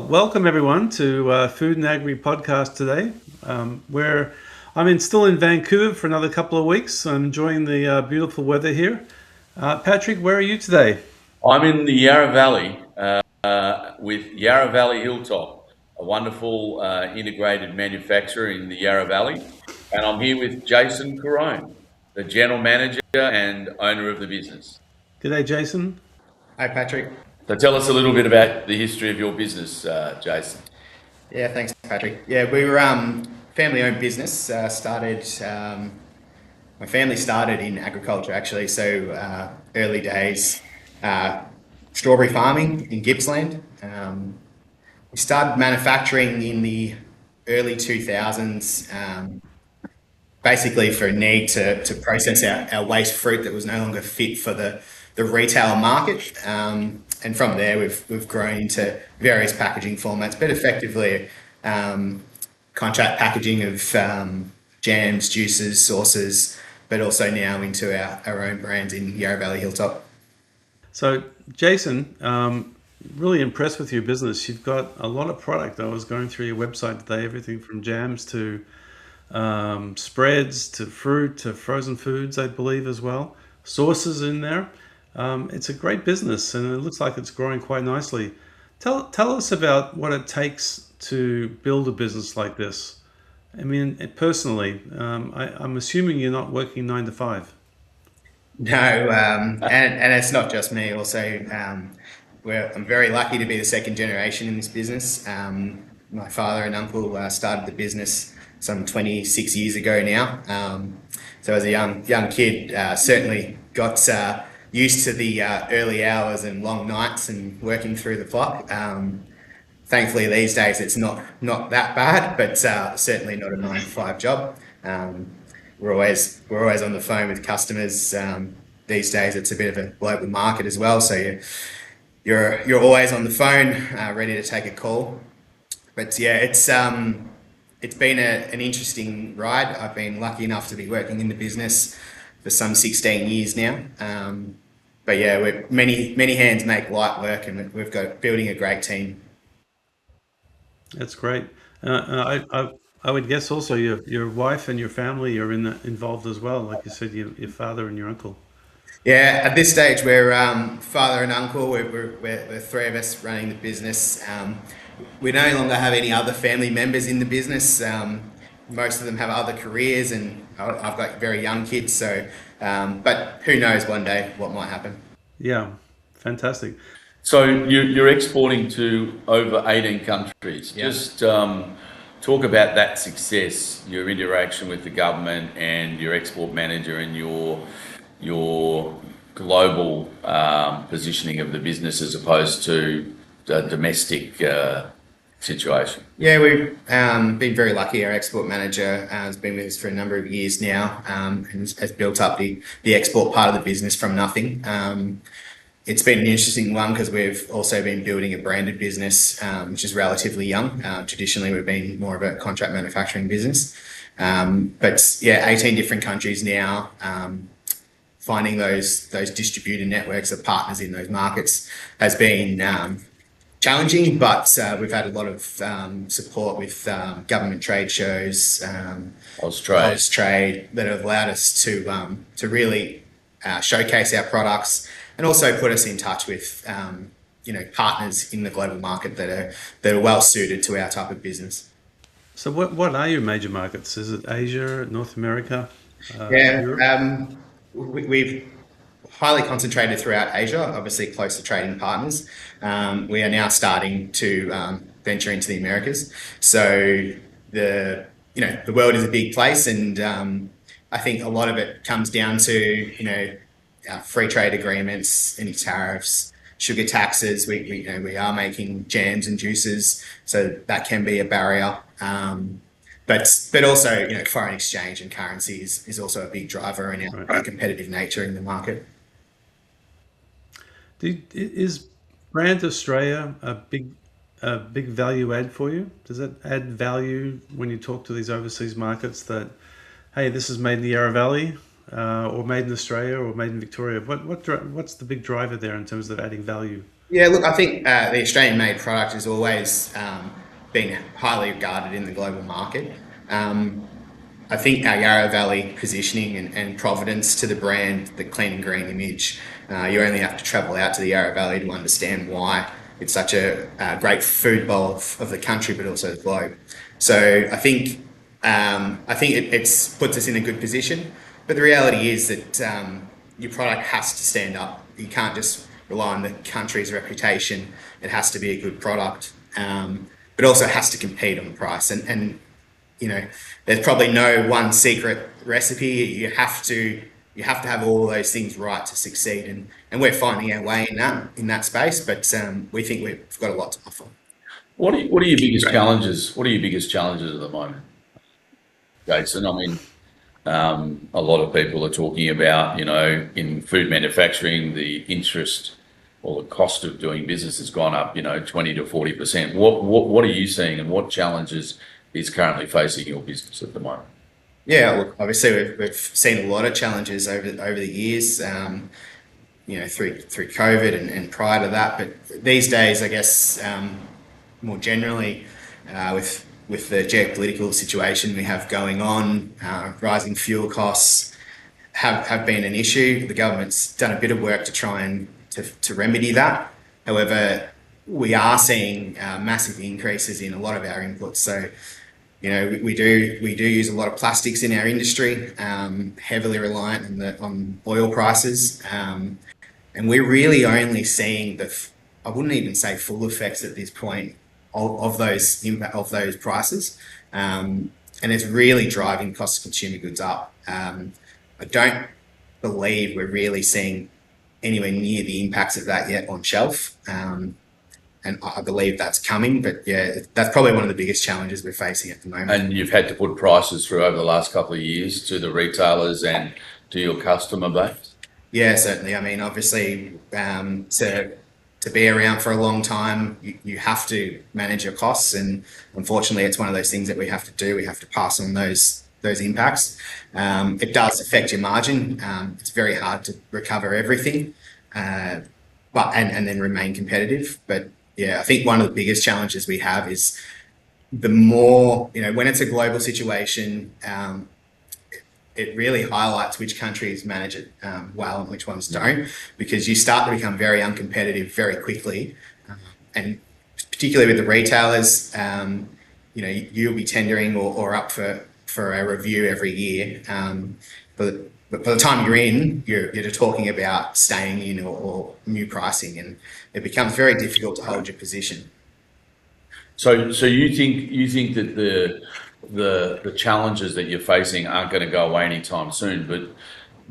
Well, welcome everyone to Food and Agri podcast today. Where still in Vancouver for another couple of weeks. I'm enjoying the beautiful weather here. Patrick, where are you today? I'm in the Yarra Valley with Yarrow Valley Hilltop, a wonderful integrated manufacturer in the Yarra Valley. And I'm here with Jason Curone, the general manager and owner of the business. G'day, Jason. Hi, Patrick. So tell us a little bit about the history of your business, Jason. Yeah, thanks, Patrick. Yeah, we were family-owned business. My family started in agriculture actually. So early days, strawberry farming in Gippsland. We started manufacturing in the early 2000s, basically for a need to process our waste fruit that was no longer fit for the retail market. And from there, we've grown into various packaging formats, but effectively contract packaging of jams, juices, sauces, but also now into our own brands in Yarrow Valley Hilltop. So, Jason, really impressed with your business. You've got a lot of product. I was going through your website today, everything from jams to spreads to fruit to frozen foods, I believe, as well. Sauces in there. It's a great business, and it looks like it's growing quite nicely. Tell us about what it takes to build a business like this. I mean, personally, I'm assuming you're not working 9 to 5. No, and it's not just me. Also, I'm very lucky to be the second generation in this business. My father and uncle started the business some 26 years ago now. So as a young kid, certainly got used to the early hours and long nights and working through the clock. Thankfully, these days it's not that bad, but certainly not a 9 to 5 job. We're always on the phone with customers. These days, it's a bit of a global market as well, so you're always on the phone, ready to take a call. But yeah, it's been an interesting ride. I've been lucky enough to be working in the business for some 16 years now. But yeah, many hands make light work, and we've got building a great team. That's great. I would guess also your wife and your family are involved as well. Like you said, your father and your uncle. Yeah, at this stage, we're father and uncle. We're three of us running the business. We no longer have any other family members in the business. Most of them have other careers, and I've got very young kids. So, but who knows one day what might happen. Yeah, fantastic. So you're exporting to over 18 countries. Yeah. Just talk about that success, your interaction with the government and your export manager and your global positioning of the business as opposed to the domestic situation. Yeah, we've been very lucky. Our export manager has been with us for a number of years now, and has built up the export part of the business from nothing. It's been an interesting one because we've also been building a branded business, which is relatively young. Traditionally, we've been more of a contract manufacturing business. But yeah, 18 different countries now. Finding those distributor networks of partners in those markets has been challenging, but we've had a lot of support with government trade shows, Austrade, that have allowed us to really showcase our products and also put us in touch with partners in the global market that are well suited to our type of business. So what are your major markets? Is it Asia, North America, Yeah, Europe? we've highly concentrated throughout Asia, obviously close to trading partners. We are now starting to venture into the Americas. So the world is a big place, and I think a lot of it comes down to free trade agreements, any tariffs, sugar taxes. We are making jams and juices, so that can be a barrier. But also, foreign exchange and currency is also a big driver in our competitive nature in the market. Is Brand Australia a big value add for you? Does it add value when you talk to these overseas markets that, hey, this is made in the Yarra Valley? or made in Australia or made in Victoria? What's the big driver there in terms of adding value? Yeah, look, I think the Australian-made product has always been highly regarded in the global market. Um, I think our Yarrow Valley positioning and providence to the brand, the clean and green image, you only have to travel out to the Yarrow Valley to understand why it's such a great food bowl of the country, but also the globe. So I think it's puts us in a good position. But the reality is that your product has to stand up. You can't just rely on the country's reputation. It has to be a good product, but also has to compete on price. And you know, there's probably no one secret recipe. You have to have all those things right to succeed, and we're finding our way in that space. But we think we've got a lot to offer. What are your biggest challenges? What are your biggest challenges at the moment, Jason? I mean, a lot of people are talking about, in food manufacturing, the interest or the cost of doing business has gone up, 20 to 40%. What are you seeing, and what challenges is currently facing your business at the moment? Yeah, look, obviously we've seen a lot of challenges over the years, through COVID and prior to that. But these days, I guess, more generally, with the geopolitical situation we have going on, rising fuel costs have been an issue. The government's done a bit of work to try and to remedy that. However, we are seeing massive increases in a lot of our inputs. So, we do use a lot of plastics in our industry, heavily reliant on oil prices, and we're really only seeing I wouldn't even say full effects at this point of those prices, and it's really driving cost of consumer goods up. I don't believe we're really seeing anywhere near the impacts of that yet on shelf. And I believe that's coming, but yeah, that's probably one of the biggest challenges we're facing at the moment. And you've had to put prices through over the last couple of years to the retailers and to your customer base? Yeah, certainly. I mean, obviously, to be around for a long time, you have to manage your costs, and unfortunately, it's one of those things that we have to do. We have to pass on those impacts. It does affect your margin. It's very hard to recover everything, but then remain competitive. But yeah, I think one of the biggest challenges we have is the more, when it's a global situation, it really highlights which countries manage it well and which ones don't, because you start to become very uncompetitive very quickly. And particularly with the retailers, you'll be tendering or up for a review every year. But by the time you're in, you're talking about staying in or new pricing, and it becomes very difficult to hold your position. So you think that the challenges that you're facing aren't going to go away anytime soon, but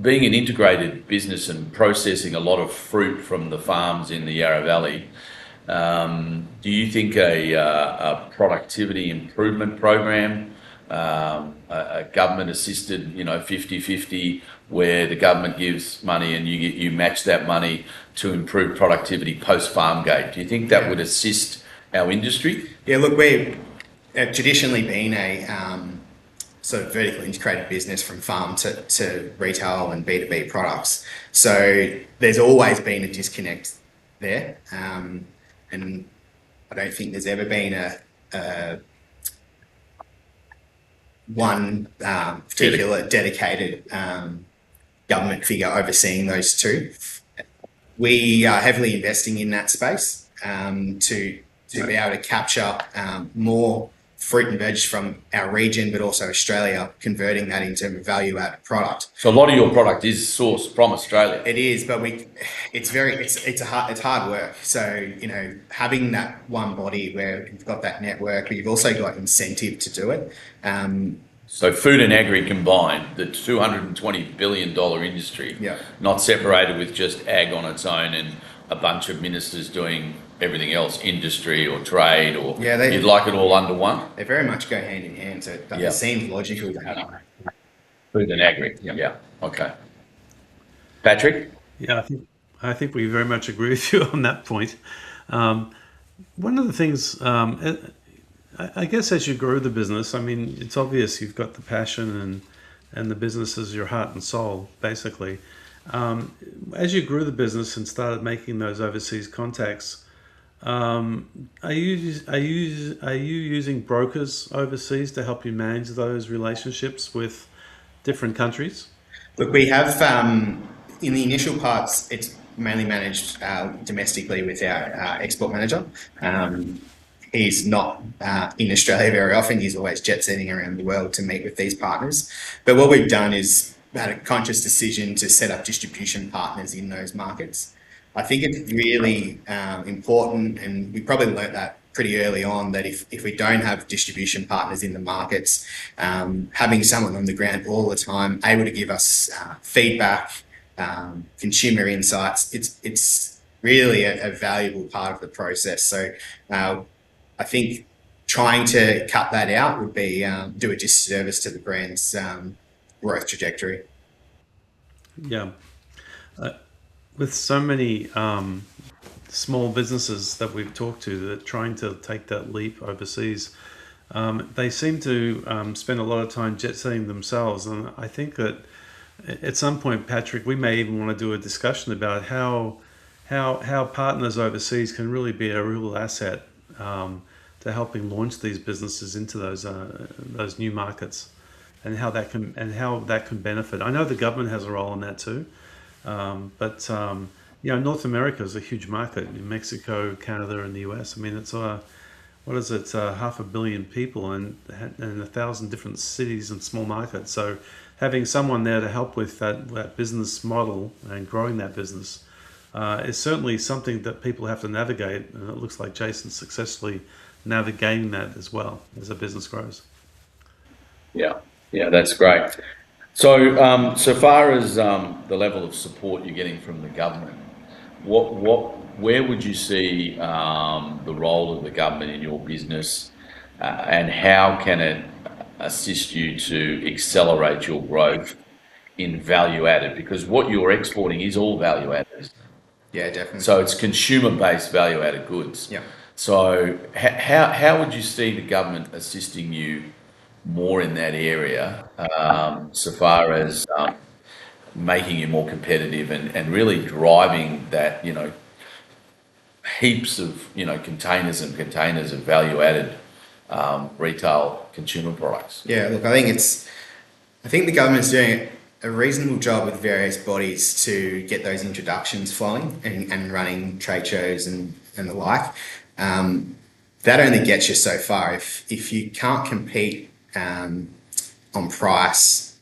being an integrated business and processing a lot of fruit from the farms in the Yarra Valley, do you think a productivity improvement program, a government assisted, 50-50, where the government gives money and you match that money to improve productivity post farm gate, do you think that would assist our industry? Yeah, look, we've traditionally been a sort of vertically integrated business from farm to retail and B2B products. So there's always been a disconnect there. And I don't think there's ever been a one particular dedicated government figure overseeing those two. We are heavily investing in that space to be able to capture more fruit and veg from our region, but also Australia, converting that into a value-added product. So a lot of your product is sourced from Australia. It is, but it's hard work. So having that one body where you've got that network, but you've also got incentive to do it. So food and agri combined, the $220 billion industry, Yeah. not separated with just ag on its own and a bunch of ministers doing everything else, industry or trade, or you'd like it all under one? They very much go hand in hand, so it seems logical to have food and agri. Yeah. Okay. Patrick? Yeah, I think we very much agree with you on that point. One of the things, I guess, as you grow the business, I mean, it's obvious you've got the passion and and the business is your heart and soul, basically. As you grew the business and started making those overseas contacts, are you using brokers overseas to help you manage those relationships with different countries? Look, we have in the initial parts, it's mainly managed domestically with our export manager. He's not in Australia very often. He's always jet setting around the world to meet with these partners. But what we've done is had a conscious decision to set up distribution partners in those markets. I think it's really important, and we probably learnt that pretty early on, that if we don't have distribution partners in the markets, having someone on the ground all the time, able to give us feedback, consumer insights, it's really a valuable part of the process. So I think trying to cut that out would be do a disservice to the brand's growth trajectory. Yeah. With so many small businesses that we've talked to that are trying to take that leap overseas, they seem to spend a lot of time jet setting themselves. And I think that at some point, Patrick, we may even want to do a discussion about how partners overseas can really be a real asset to helping launch these businesses into those new markets, and how that can benefit. I know the government has a role in that too. But North America is a huge market in Mexico, Canada, and the US. I mean, it's what is it, 500 million people and 1,000 different cities and small markets. So having someone there to help with that business model and growing that business is certainly something that people have to navigate. And it looks like Jason's successfully navigating that as well as the business grows. Yeah, that's great. So far as the level of support you're getting from the government, where would you see the role of the government in your business, and how can it assist you to accelerate your growth in value added? Because what you're exporting is all value added. Yeah, definitely. So it's consumer-based value added goods. Yeah. So how would you see the government assisting you more in that area, so far as making you more competitive and really driving that, heaps of, containers and containers of value added retail consumer products? Yeah, look, I think the government's doing a reasonable job with various bodies to get those introductions flowing and running trade shows and the like. That only gets you so far. If you can't compete on price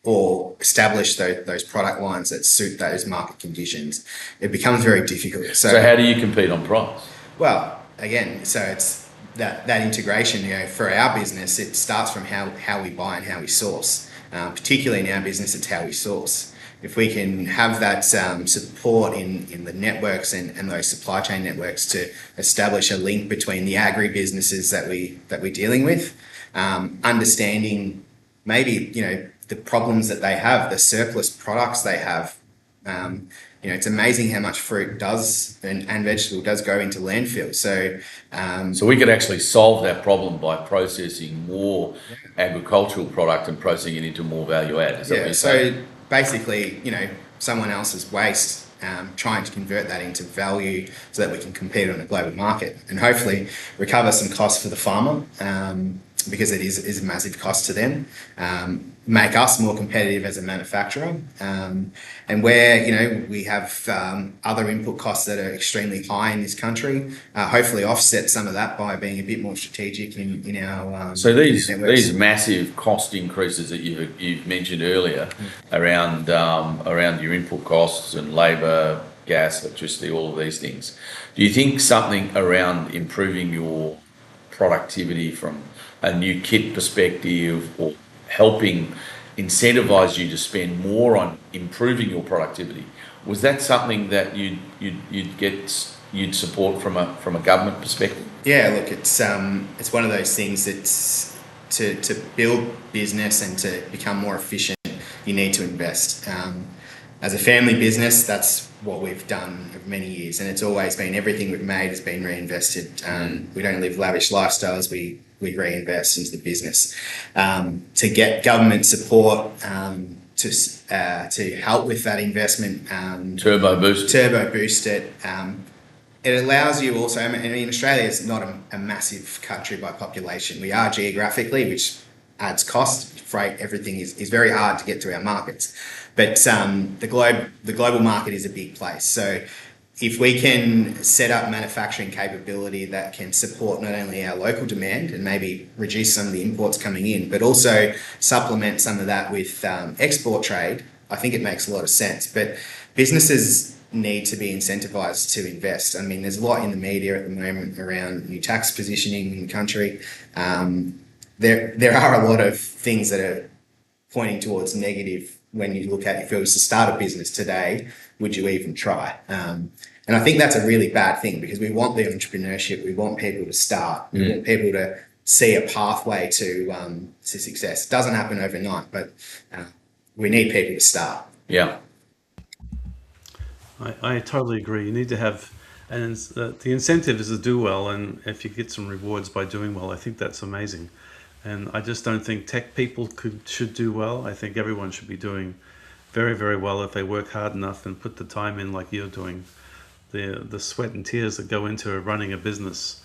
or establish those product lines that suit those market conditions, it becomes very difficult. So how do you compete on price? Well, again, so it's that integration. For our business, it starts from how we buy and how we source. Particularly in our business, it's how we source. If we can have that support in the networks and those supply chain networks to establish a link between the agribusinesses that we're dealing with, understanding maybe the problems that they have, the surplus products they have. It's amazing how much fruit does and vegetable does go into landfill. So we could actually solve that problem by processing more agricultural product and processing it into more value add. Is that what you're saying? So basically, someone else's waste, trying to convert that into value so that we can compete on a global market and hopefully recover some costs for the farmer, because it is a massive cost to them, make us more competitive as a manufacturer, and where we have other input costs that are extremely high in this country, hopefully offset some of that by being a bit more strategic in our so these networks. These massive cost increases that you've mentioned earlier around your input costs and labour, gas, electricity, all of these things, do you think something around improving your productivity from a new kit perspective, or helping incentivize you to spend more on improving your productivity, was that something that you'd support from a government perspective? Yeah, look, it's one of those things that's to build business and to become more efficient, you need to invest. As a family business, that's what we've done for many years, and it's always been everything we've made has been reinvested. We don't live lavish lifestyles. We we reinvest into the business. To get government support to help with that investment, Turbo boost. it. It allows you also, I mean, Australia is not a massive country by population. We are geographically, which adds cost, freight, everything is very hard to get to our markets. But the global market is a big place. So if we can set up manufacturing capability that can support not only our local demand and maybe reduce some of the imports coming in, but also supplement some of that with export trade, I think it makes a lot of sense. But businesses need to be incentivized to invest. I mean, there's a lot in the media at the moment around new tax positioning in the country. There are a lot of things that are pointing towards negative when you look at, if it was to start a business today, would you even try? And I think that's a really bad thing, because we want the entrepreneurship, we want people to start, we want people to see a pathway to success. It doesn't happen overnight, but we need people to start. Yeah. I totally agree. You need to have, and the incentive is to do well, and if you get some rewards by doing well, I think that's amazing. And I just don't think tech people should do well. I think everyone should be doing very, very well if they work hard enough and put the time in like you're doing. The sweat and tears that go into running a business,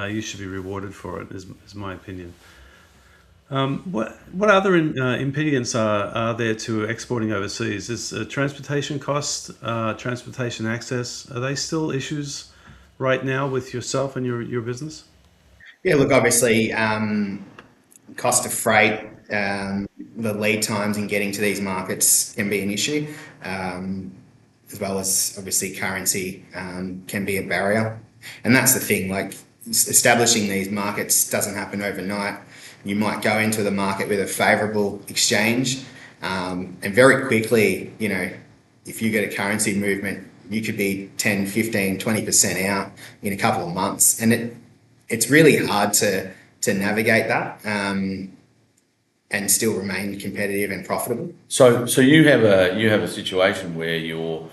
you should be rewarded for it, is my opinion. What other impediments are there to exporting overseas? Is transportation costs, transportation access, are they still issues right now with yourself and your business? Yeah, look, obviously, cost of freight, the lead times in getting to these markets can be an issue, as well as obviously currency can be a barrier. And that's the thing, like establishing these markets doesn't happen overnight. You might go into the market with a favourable exchange, and very quickly, you know, if you get a currency movement, you could be 10, 15, 20% out in a couple of months. And it's really hard to navigate that and still remain competitive and profitable. So you have a situation where you're,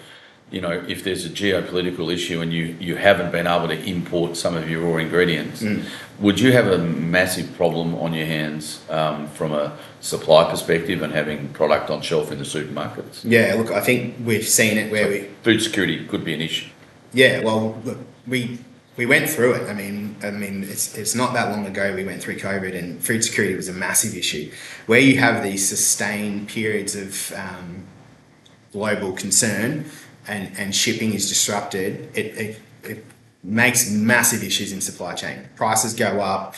you know, if there's a geopolitical issue and you haven't been able to import some of your raw ingredients, would you have a massive problem on your hands from a supply perspective and having product on shelf in the supermarkets? Yeah, look, I think we've seen it where food security could be an issue. Yeah, well, look, we went through it. I mean, it's not that long ago we went through COVID, and food security was a massive issue. Where you have these sustained periods of global concern and shipping is disrupted, it makes massive issues in supply chain. Prices go up,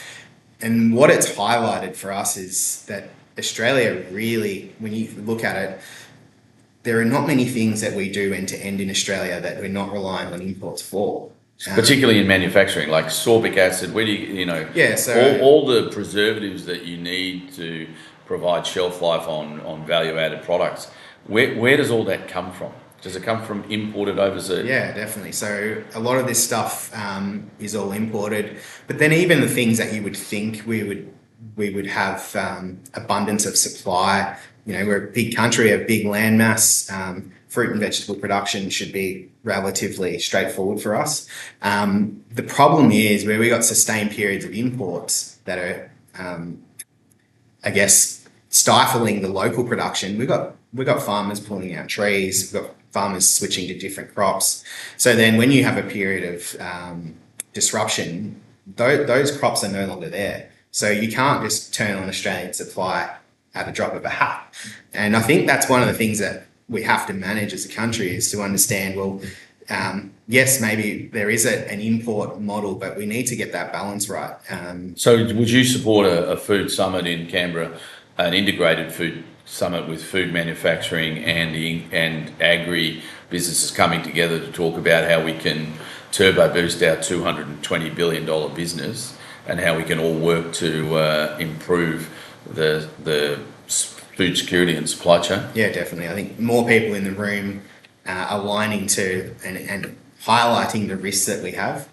and what it's highlighted for us is that Australia really, when you look at it, there are not many things that we do end to end in Australia that we're not relying on imports for. Particularly in manufacturing, like sorbic acid, where do you know, yeah, so all the preservatives that you need to provide shelf life on value-added products, where does all that come from? Does it come from imported overseas? Yeah, definitely. So a lot of this stuff is all imported, but then even the things that you would think we would have abundance of supply. You know, we're a big country, a big land mass. Fruit and vegetable production should be relatively straightforward for us. The problem is where we got sustained periods of imports that are, I guess, stifling the local production. We got farmers pulling out trees. We've got farmers switching to different crops. So then when you have a period of disruption, those crops are no longer there. So you can't just turn on Australian supply at a drop of a hat. And I think that's one of the things that we have to manage as a country, is to understand, well, yes, maybe there is an import model, but we need to get that balance right. So would you support a food summit in Canberra, an integrated food summit with food manufacturing and agri businesses coming together to talk about how we can turbo boost our $220 billion business and how we can all work to improve the food security and supply chain? Yeah, definitely. I think more people in the room aligning to and highlighting the risks that we have,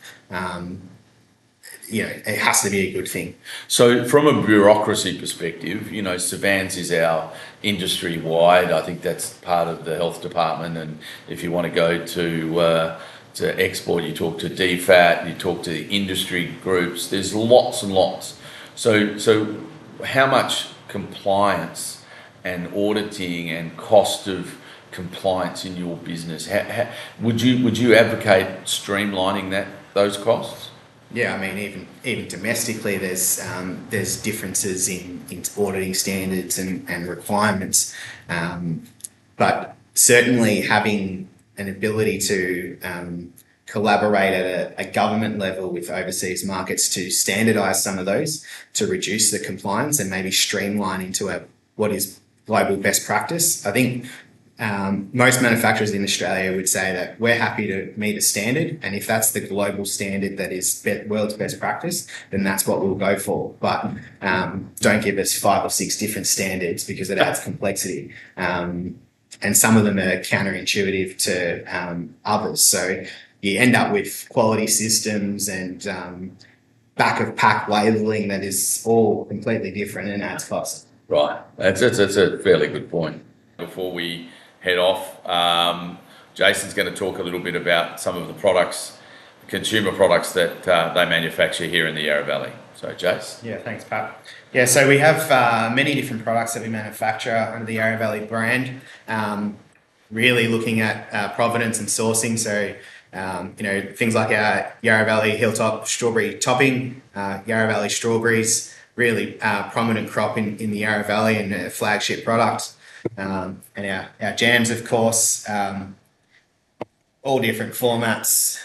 you know, it has to be a good thing. So from a bureaucracy perspective, you know, Savans is our industry-wide. I think that's part of the health department. And if you want to go to export, you talk to DFAT, you talk to the industry groups. There's lots and lots. So how much compliance and auditing and cost of compliance in your business? Would you advocate streamlining those costs? Yeah, I mean, even domestically, there's differences in auditing standards and requirements, but certainly having an ability to collaborate at a government level with overseas markets to standardise some of those, to reduce the compliance and maybe streamline into what is global best practice. I think most manufacturers in Australia would say that we're happy to meet a standard, and if that's the global standard that is world's best practice, then that's what we'll go for. But don't give us 5 or 6 different standards, because it adds complexity. And some of them are counterintuitive to others. So you end up with quality systems and back of pack labelling that is all completely different and adds cost. Right, that's a fairly good point. Before we head off, Jason's going to talk a little bit about some of the products, consumer products that they manufacture here in the Yarra Valley. So, Jace. Yeah, thanks, Pat. Yeah, so we have many different products that we manufacture under the Yarrow Valley brand. Really looking at provenance and sourcing. So, things like our Yarrow Valley Hilltop strawberry topping, Yarrow Valley strawberries, really prominent crop in the Yarrow Valley and a flagship product. And our jams, of course, all different formats,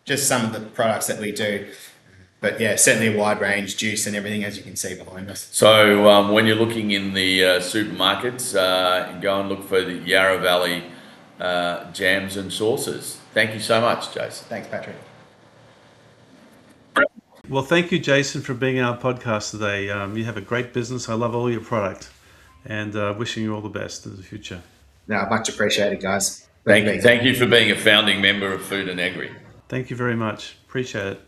just some of the products that we do. But yeah, certainly a wide range, juice and everything, as you can see behind us. So when you're looking in the supermarkets, go and look for the Yarrow Valley jams and sauces. Thank you so much, Jason. Thanks, Patrick. Well, thank you, Jason, for being on our podcast today. You have a great business. I love all your product, and wishing you all the best in the future. No, much appreciated, guys. Thank you for being a founding member of Food and Agri. Thank you very much. Appreciate it.